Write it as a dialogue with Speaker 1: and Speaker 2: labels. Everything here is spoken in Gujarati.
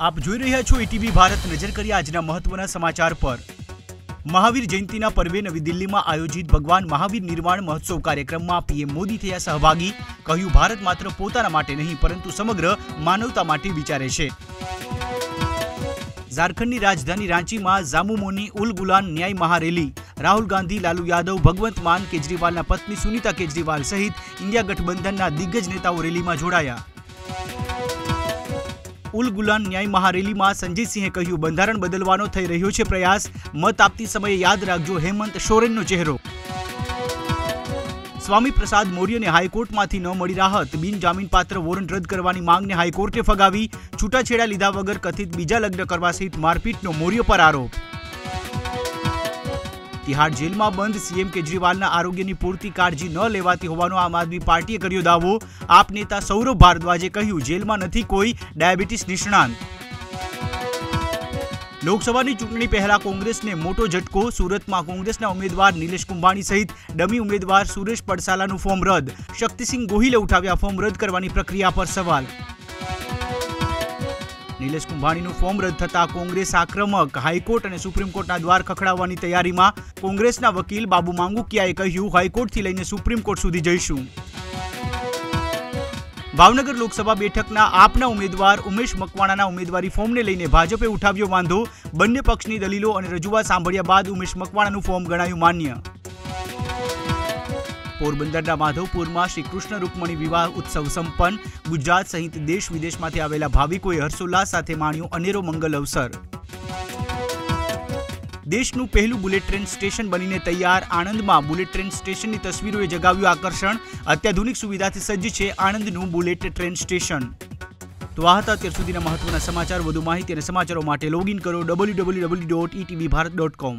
Speaker 1: આપ જોઈ રહ્યા છો ઈટીવી ભારત। નજર કરીએ આજના મહત્વના સમાચાર પર। મહાવીર જયંતીના પર્વે નવી દિલ્હીમાં આયોજિત ભગવાન મહાવીર નિર્વાણ મહોત્સવ કાર્યક્રમમાં પીએમ મોદી થયા સહભાગી। કહ્યું, ભારત માત્ર પોતાના માટે નહીં પરંતુ સમગ્ર માનવતા માટે વિચારે છે। ઝારખંડની રાજધાની રાંચીમાં જામુમોની ઉલ ગુલાન ન્યાય મહારેલી। રાહુલ ગાંધી, લાલુ યાદવ, ભગવંત માન, કેજરીવાલના પત્ની સુનીતા કેજરીવાલ સહિત ઇન્ડિયા ગઠબંધનના દિગ્ગજ નેતાઓ રેલીમાં જોડાયા। ઉલ ગુલાન ન્યાય મહારેલીમાં સંજયસિંહે કહ્યું, બંધારણ બદલવાનો થઈ રહ્યો છે પ્રયાસ। મત આપતી સમયે યાદ રાખજો હેમંત સોરેનનો ચહેરો। સ્વામી પ્રસાદ મૌર્યને હાઈકોર્ટમાંથી ન મળી રાહત। બિનજામીનપાત્ર વોરંટ રદ કરવાની માંગને હાઈકોર્ટે ફગાવી। છૂટાછેડા લીધા વગર કથિત બીજા લગ્ન કરવા સહિત મારપીટનો મૌર્ય પર આરોપ। તિહાડ જેલમાં બંધ સીએમ કેજરીવાલના આરોગ્યની પૂરતી કાળજી ન લેવાતી હોવાનો આમ આદમી પાર્ટીએ કર્યો દાવો। આપ નેતા સૌરભ ભારદ્વાજે કહ્યું, જેલમાં નથી કોઈ ડાયાબિટીસ નિષ્ણાંત। લોકસભાની ચૂંટણી પહેલા કોંગ્રેસને મોટો ઝટકો। સુરતમાં કોંગ્રેસના ઉમેદવાર નિલેશ કુંભાણી સહિત ડમી ઉમેદવાર સુરેશ પડસાલાનું ફોર્મ રદ। શક્તિસિંહ ગોહિલે ઉઠાવ્યા ફોર્મ રદ કરવાની પ્રક્રિયા પર સવાલ। નિલેશ કુંભાણીનું ફોર્મ રદ થતા કોંગ્રેસ આક્રમક। હાઈકોર્ટ અને સુપ્રીમ કોર્ટના દ્વાર ખખડાવવાની તૈયારીમાં। કોંગ્રેસના વકીલ બાબુ માંગુકિયાએ કહ્યું, હાઈકોર્ટથી લઈને સુપ્રીમ કોર્ટ સુધી જઈશું। ભાવનગર લોકસભા બેઠકના આપના ઉમેદવાર ઉમેશ મકવાણાના ઉમેદવારી ફોર્મને લઈને ભાજપે ઉઠાવ્યો વાંધો। બંને પક્ષની દલીલો અને રજૂઆત સાંભળ્યા બાદ ઉમેશ મકવાણાનું ફોર્મ ગણાયું માન્ય। પોરબંદરના માધવપુરમાં શ્રી કૃષ્ણ રૂકમણી વિવાહ ઉત્સવ સંપન્ન। ગુજરાત સહિત દેશ વિદેશમાંથી આવેલા ભાવિકોએ હર્ષોલ્લાસ સાથે માણ્યો અનેરો મંગલ અવસર। દેશનું પહેલું બુલેટ ટ્રેન સ્ટેશન બનીને તૈયાર। આણંદમાં બુલેટ ટ્રેન સ્ટેશનની તસવીરોએ જગાવ્યું આકર્ષણ। અત્યાધુનિક સુવિધાથી સજ્જ છે આણંદનું બુલેટ ટ્રેન સ્ટેશન। તો આ હતા અત્યાર સુધીના મહત્વના સમાચાર। વધુ માહિતી અને સમાચારો માટે લોગિન કરો www.etvbharat.com।